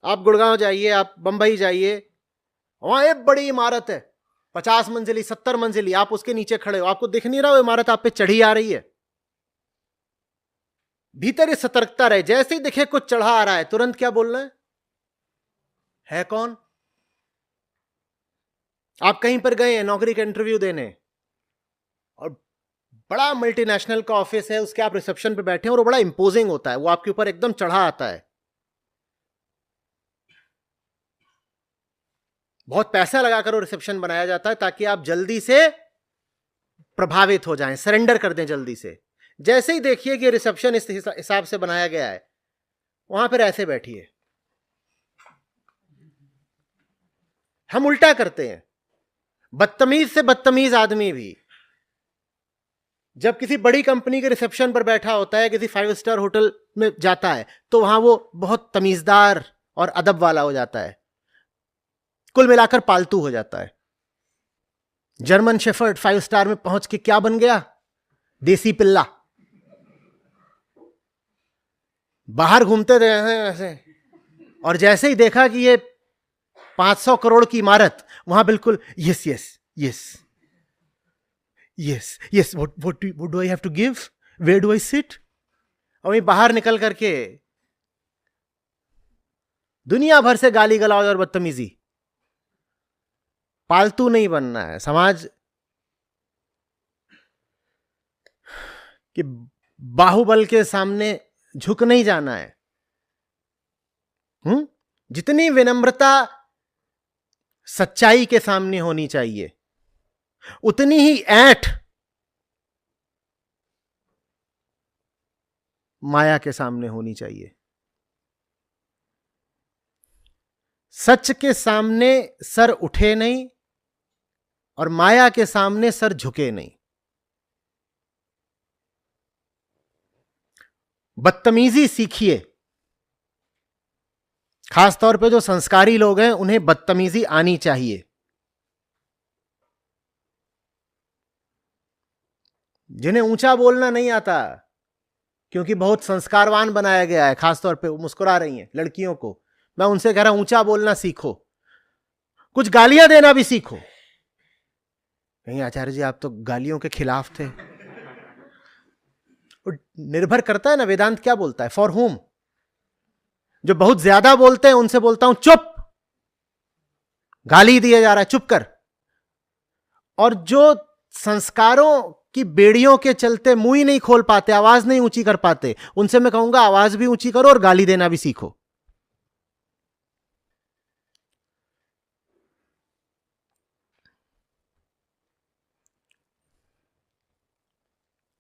आप गुड़गांव जाइए, आप बंबई जाइए, वहां एक बड़ी इमारत है, 50 मंजिली, 70 मंजिली, आप उसके नीचे खड़े हो, आपको दिख नहीं रहा वो इमारत आप पे चढ़ी आ रही है। भीतर ये सतर्कता रहे, जैसे ही दिखे कुछ चढ़ा आ रहा है तुरंत क्या बोलना है कौन? आप कहीं पर गए हैं नौकरी का इंटरव्यू देने, और बड़ा मल्टीनेशनल का ऑफिस है, उसके आप रिसेप्शन पे बैठे हैं और वो बड़ा इंपोजिंग होता है, वो आपके ऊपर एकदम चढ़ा आता है, बहुत पैसा लगाकर वो रिसेप्शन बनाया जाता है ताकि आप जल्दी से प्रभावित हो जाएं, सरेंडर कर दें जल्दी से। जैसे ही देखिए कि रिसेप्शन इस हिसाब से बनाया गया है, वहां पर ऐसे बैठिए। हम उल्टा करते हैं, बदतमीज से बदतमीज आदमी भी जब किसी बड़ी कंपनी के रिसेप्शन पर बैठा होता है, किसी 5 स्टार होटल में जाता है, तो वहां वो बहुत तमीजदार और अदब वाला हो जाता है, कुल मिलाकर पालतू हो जाता है। जर्मन शेफर्ड 5 स्टार में पहुंच के क्या बन गया? देसी पिल्ला। बाहर घूमते थे ऐसे, और जैसे ही देखा कि ये 500 करोड़ की इमारत, वहां बिल्कुल yes yes yes yes yes, what do I have to give, where do I sit. और वहीं बाहर निकल करके दुनिया भर से गाली गलौज और बदतमीजी। पालतू नहीं बनना है, समाज कि बाहुबल के सामने झुक नहीं जाना है। जितनी विनम्रता सच्चाई के सामने होनी चाहिए, उतनी ही ऐंठ माया के सामने होनी चाहिए। सच के सामने सर उठे नहीं और माया के सामने सर झुके नहीं। बदतमीजी सीखिए, खासतौर पे जो संस्कारी लोग हैं उन्हें बदतमीजी आनी चाहिए। जिन्हें ऊंचा बोलना नहीं आता क्योंकि बहुत संस्कारवान बनाया गया है, खासतौर पे मुस्कुरा रही हैं लड़कियों को, मैं उनसे कह रहा हूं ऊंचा बोलना सीखो, कुछ गालियां देना भी सीखो। कहीं आचार्य जी आप तो गालियों के खिलाफ थे। निर्भर करता है ना वेदांत क्या बोलता है, फॉर होम। जो बहुत ज्यादा बोलते हैं उनसे बोलता हूं चुप, गाली दिया जा रहा है चुप कर। और जो संस्कारों की बेड़ियों के चलते मुंह ही नहीं खोल पाते, आवाज नहीं ऊंची कर पाते, उनसे मैं कहूंगा आवाज भी ऊंची करो और गाली देना भी सीखो।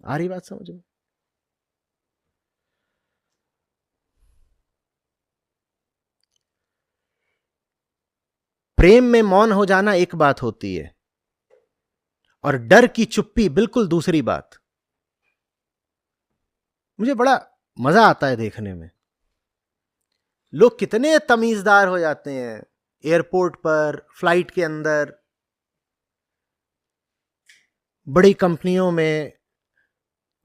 आ रही बात समझ में? प्रेम में मौन हो जाना एक बात होती है और डर की चुप्पी बिल्कुल दूसरी बात। मुझे बड़ा मजा आता है देखने में, लोग कितने तमीजदार हो जाते हैं एयरपोर्ट पर, फ्लाइट के अंदर, बड़ी कंपनियों में,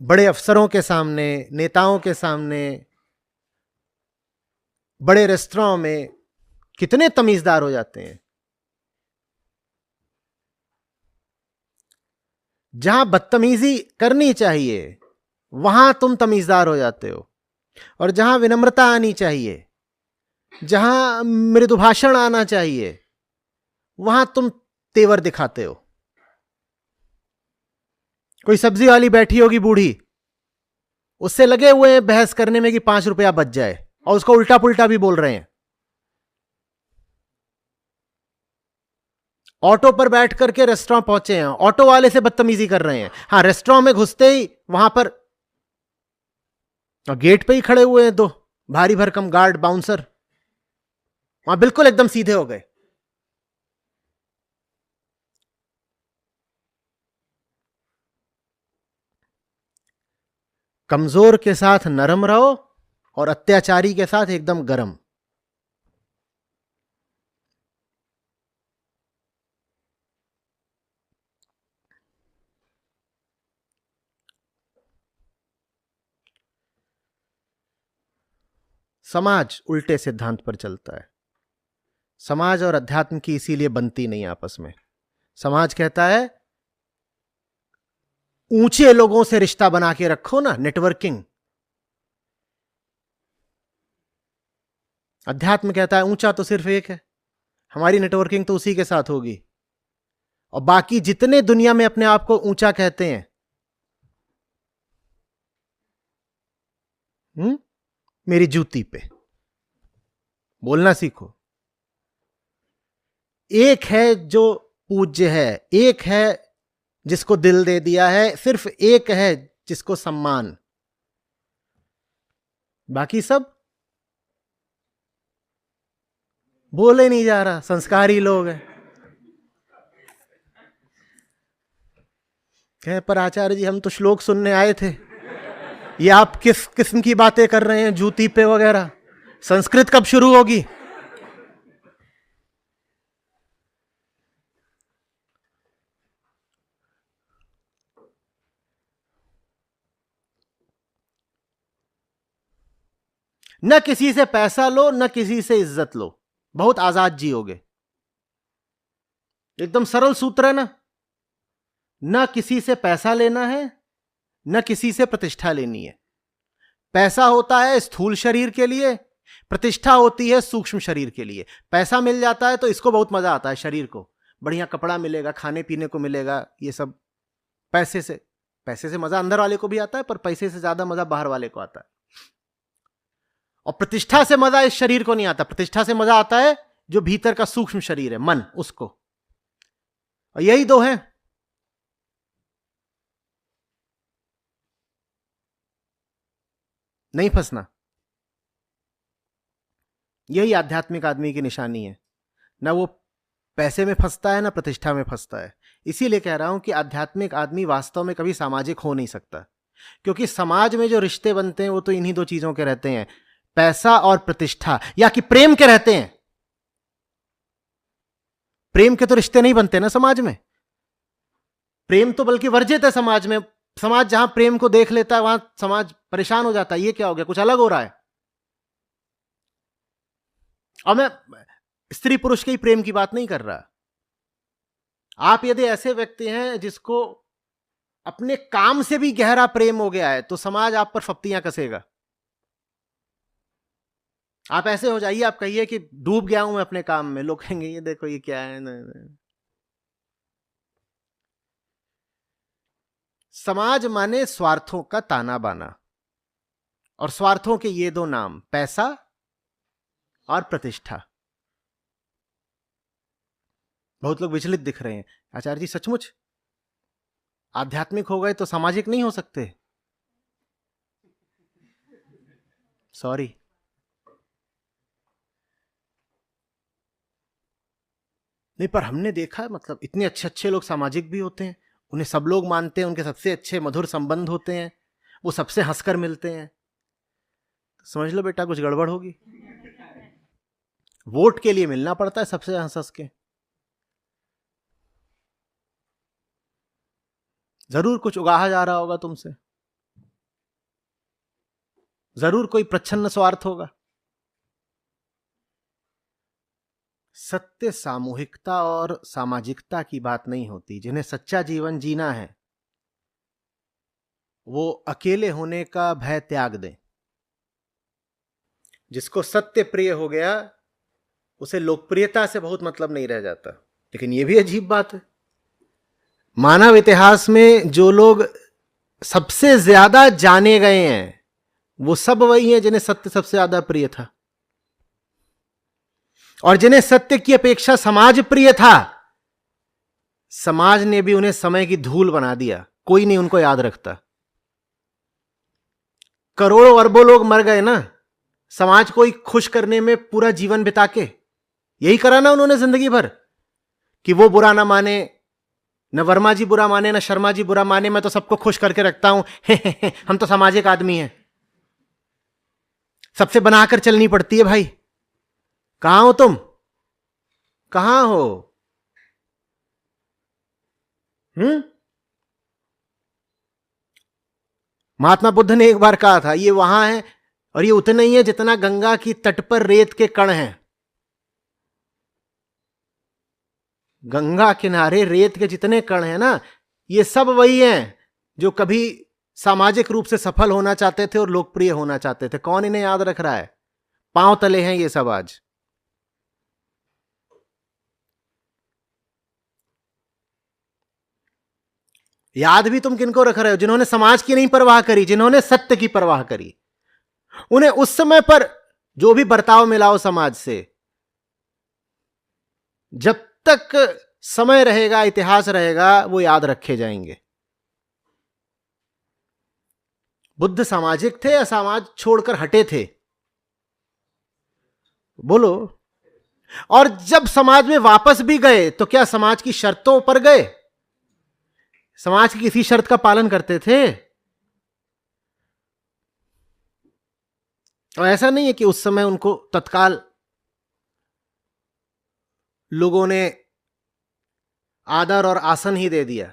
बड़े अफसरों के सामने, नेताओं के सामने, बड़े रेस्टोरेंट में कितने तमीजदार हो जाते हैं। जहां बदतमीजी करनी चाहिए वहां तुम तमीजदार हो जाते हो, और जहां विनम्रता आनी चाहिए, जहां मृदु भाषण आना चाहिए, वहां तुम तेवर दिखाते हो। कोई सब्जी वाली बैठी होगी बूढ़ी, उससे लगे हुए हैं बहस करने में कि 5 रुपया बच जाए, और उसको उल्टा पुल्टा भी बोल रहे हैं। ऑटो पर बैठ करके रेस्टोरेंट पहुंचे हैं, ऑटो वाले से बदतमीजी कर रहे हैं। हाँ, रेस्टोरेंट में घुसते ही वहां पर गेट पे ही खड़े हुए हैं दो भारी भरकम गार्ड बाउंसर, वहां बिल्कुल एकदम सीधे हो गए। कमजोर के साथ नरम रहो और अत्याचारी के साथ एकदम गरम। समाज उल्टे सिद्धांत पर चलता है। समाज और अध्यात्म की इसीलिए बनती नहीं आपस में। समाज कहता है ऊंचे लोगों से रिश्ता बना के रखो ना, नेटवर्किंग। अध्यात्म कहता है ऊंचा तो सिर्फ एक है, हमारी नेटवर्किंग तो उसी के साथ होगी। और बाकी जितने दुनिया में अपने आप को ऊंचा कहते हैं, मेरी जूती पे बोलना सीखो। एक है जो पूज्य है, एक है जिसको दिल दे दिया है, सिर्फ एक है जिसको सम्मान, बाकी सब बोले नहीं जा रहा। संस्कारी लोग हैं। कहे पर आचार्य जी हम तो श्लोक सुनने आए थे, ये आप किस किस्म की बातें कर रहे हैं, जूती पे वगैरह, संस्कृत कब शुरू होगी? न किसी से पैसा लो, न किसी से इज्जत लो, बहुत आजाद जियोगे। एकदम सरल सूत्र है ना। न किसी से पैसा लेना है, न किसी से प्रतिष्ठा लेनी है। पैसा होता है स्थूल शरीर के लिए, प्रतिष्ठा होती है सूक्ष्म शरीर के लिए। पैसा मिल जाता है तो इसको बहुत मजा आता है, शरीर को बढ़िया कपड़ा मिलेगा, खाने पीने को मिलेगा, ये सब पैसे से मजा अंदर वाले को भी आता है, पर पैसे से ज्यादा मजा बाहर वाले को आता है। और प्रतिष्ठा से मजा इस शरीर को नहीं आता, प्रतिष्ठा से मजा आता है जो भीतर का सूक्ष्म शरीर है, मन, उसको। और यही दो हैं। नहीं फंसना, यही आध्यात्मिक आदमी की निशानी है। ना वो पैसे में फंसता है, ना प्रतिष्ठा में फंसता है। इसीलिए कह रहा हूं कि आध्यात्मिक आदमी वास्तव में कभी सामाजिक हो नहीं सकता, क्योंकि समाज में जो रिश्ते बनते हैं वो तो इन्हीं दो चीजों के रहते हैं, पैसा और प्रतिष्ठा, या कि प्रेम के रहते हैं। प्रेम के तो रिश्ते नहीं बनते ना समाज में। प्रेम तो बल्कि वर्जित है समाज में। समाज जहां प्रेम को देख लेता है वहां समाज परेशान हो जाता है, ये क्या हो गया, कुछ अलग हो रहा है। और मैं स्त्री पुरुष के ही प्रेम की बात नहीं कर रहा। आप यदि ऐसे व्यक्ति हैं जिसको अपने काम से भी गहरा प्रेम हो गया है, तो समाज आप पर फप्तियां कसेगा। आप ऐसे हो जाइए, आप कहिए कि डूब गया हूं मैं अपने काम में, लोग कहेंगे ये देखो ये क्या है न। समाज माने स्वार्थों का ताना बाना, और स्वार्थों के ये दो नाम, पैसा और प्रतिष्ठा। बहुत लोग विचलित दिख रहे हैं। आचार्य जी सचमुच आध्यात्मिक हो गए तो सामाजिक नहीं हो सकते? सॉरी। नहीं, पर हमने देखा है, मतलब इतने अच्छे अच्छे लोग सामाजिक भी होते हैं, उन्हें सब लोग मानते हैं, उनके सबसे अच्छे मधुर संबंध होते हैं, वो सबसे हंसकर मिलते हैं। समझ लो बेटा कुछ गड़बड़ होगी। वोट के लिए मिलना पड़ता है सबसे हंस हंस के। जरूर कुछ उगाहा जा रहा होगा तुमसे, जरूर कोई प्रच्छन्न स्वार्थ होगा। सत्य सामूहिकता और सामाजिकता की बात नहीं होती। जिन्हें सच्चा जीवन जीना है वो अकेले होने का भय त्याग दें। जिसको सत्य प्रिय हो गया उसे लोकप्रियता से बहुत मतलब नहीं रह जाता। लेकिन यह भी अजीब बात है, मानव इतिहास में जो लोग सबसे ज्यादा जाने गए हैं वो सब वही हैं जिन्हें सत्य सबसे ज्यादा प्रिय था, और जिन्हें सत्य की अपेक्षा समाज प्रिय था, समाज ने भी उन्हें समय की धूल बना दिया। कोई नहीं उनको याद रखता। करोड़ों अरबों लोग मर गए ना समाज को ही खुश करने में पूरा जीवन बिता के। यही करा ना उन्होंने जिंदगी भर, कि वो बुरा ना माने, न वर्मा जी बुरा माने, न शर्मा जी बुरा माने, मैं तो सबको खुश करके रखता हूं। हम तो सामाजिक आदमी हैं, सबसे बनाकर चलनी पड़ती है भाई। कहां हो तुम, कहां हो? महात्मा बुद्ध ने एक बार कहा था ये वहां है और ये उतना ही है जितना गंगा की तट पर रेत के कण हैं। गंगा किनारे रेत के जितने कण हैं ना, ये सब वही हैं जो कभी सामाजिक रूप से सफल होना चाहते थे और लोकप्रिय होना चाहते थे। कौन इन्हें याद रख रहा है? पांव तले हैं ये सब आज। याद भी तुम किनको रख रहे हो? जिन्होंने समाज की नहीं परवाह करी, जिन्होंने सत्य की परवाह करी। उन्हें उस समय पर जो भी बर्ताव मिला हो समाज से, जब तक समय रहेगा, इतिहास रहेगा, वो याद रखे जाएंगे। बुद्ध सामाजिक थे या समाज छोड़कर हटे थे? बोलो। और जब समाज में वापस भी गए तो क्या समाज की शर्तों पर गए? समाज की किसी शर्त का पालन करते थे? और ऐसा नहीं है कि उस समय उनको तत्काल लोगों ने आदर और आसन ही दे दिया।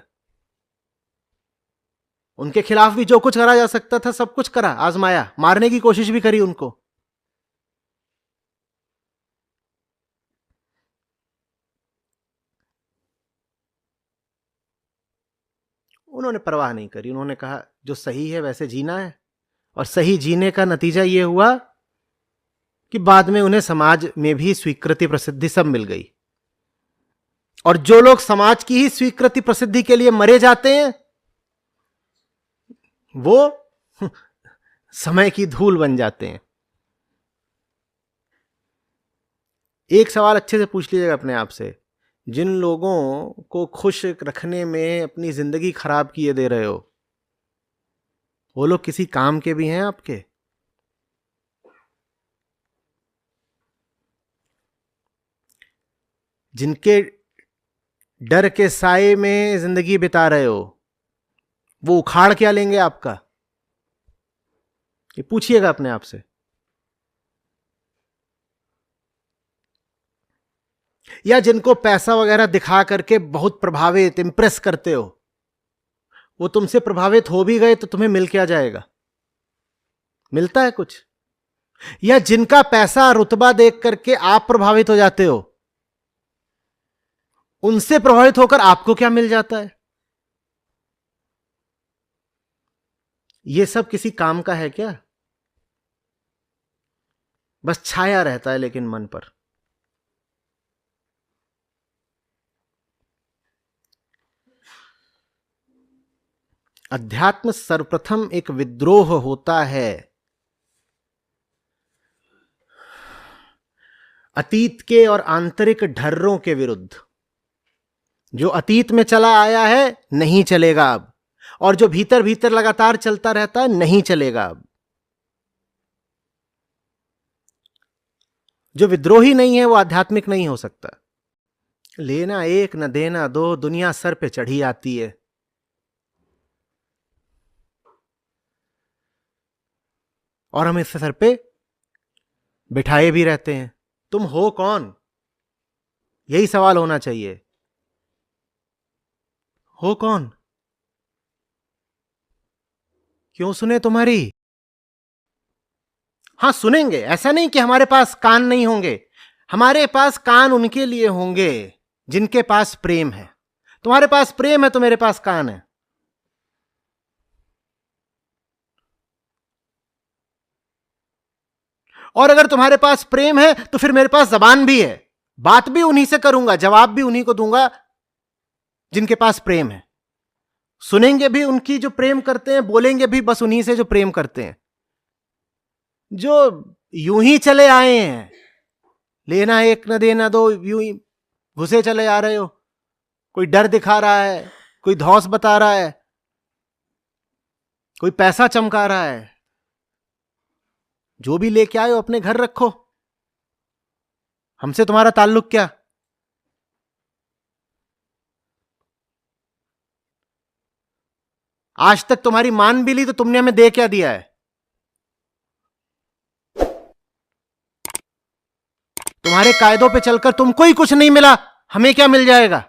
उनके खिलाफ भी जो कुछ करा जा सकता था सब कुछ करा, आजमाया, मारने की कोशिश भी करी उनको। उन्होंने परवाह नहीं करी। उन्होंने कहा जो सही है वैसे जीना है। और सही जीने का नतीजा यह हुआ कि बाद में उन्हें समाज में भी स्वीकृति, प्रसिद्धि सब मिल गई। और जो लोग समाज की ही स्वीकृति, प्रसिद्धि के लिए मरे जाते हैं, वो समय की धूल बन जाते हैं। एक सवाल अच्छे से पूछ लीजिएगा अपने आप से, जिन लोगों को खुश रखने में अपनी जिंदगी खराब किए दे रहे हो, वो लोग किसी काम के भी हैं आपके? जिनके डर के साए में जिंदगी बिता रहे हो, वो उखाड़ क्या लेंगे आपका? ये पूछिएगा अपने आप से। या जिनको पैसा वगैरह दिखा करके बहुत प्रभावित, इंप्रेस करते हो, वो तुमसे प्रभावित हो भी गए तो तुम्हें मिल क्या जाएगा? मिलता है कुछ? या जिनका पैसा, रुतबा देख करके आप प्रभावित हो जाते हो, उनसे प्रभावित होकर आपको क्या मिल जाता है? ये सब किसी काम का है क्या? बस छाया रहता है लेकिन मन पर। अध्यात्म सर्वप्रथम एक विद्रोह होता है अतीत के और आंतरिक ढर्रों के विरुद्ध। जो अतीत में चला आया है नहीं चलेगा अब, और जो भीतर भीतर लगातार चलता रहता है नहीं चलेगा अब। जो विद्रोही नहीं है वो आध्यात्मिक नहीं हो सकता। लेना एक न देना दो, दुनिया सर पे चढ़ी आती है। और हम इस सर पे बिठाए भी रहते हैं। तुम हो कौन? यही सवाल होना चाहिए। हो कौन? क्यों सुने तुम्हारी? हां सुनेंगे, ऐसा नहीं कि हमारे पास कान नहीं होंगे। हमारे पास कान उनके लिए होंगे जिनके पास प्रेम है। तुम्हारे पास प्रेम है तो मेरे पास कान है। और अगर तुम्हारे पास प्रेम है तो फिर मेरे पास जबान भी है। बात भी उन्हीं से करूंगा, जवाब भी उन्हीं को दूंगा जिनके पास प्रेम है। सुनेंगे भी उनकी जो प्रेम करते हैं, बोलेंगे भी बस उन्हीं से जो प्रेम करते हैं। जो यूं ही चले आए हैं, लेना एक न देना दो, यूं ही घुसे चले आ रहे हो। कोई डर दिखा रहा है, कोई धौंस बता रहा है, कोई पैसा चमका रहा है। जो भी लेके आए हो अपने घर रखो, हमसे तुम्हारा ताल्लुक क्या? आज तक तुम्हारी मान भी ली तो तुमने हमें दे क्या दिया है? तुम्हारे कायदों पे चलकर तुमको ही कुछ नहीं मिला, हमें क्या मिल जाएगा?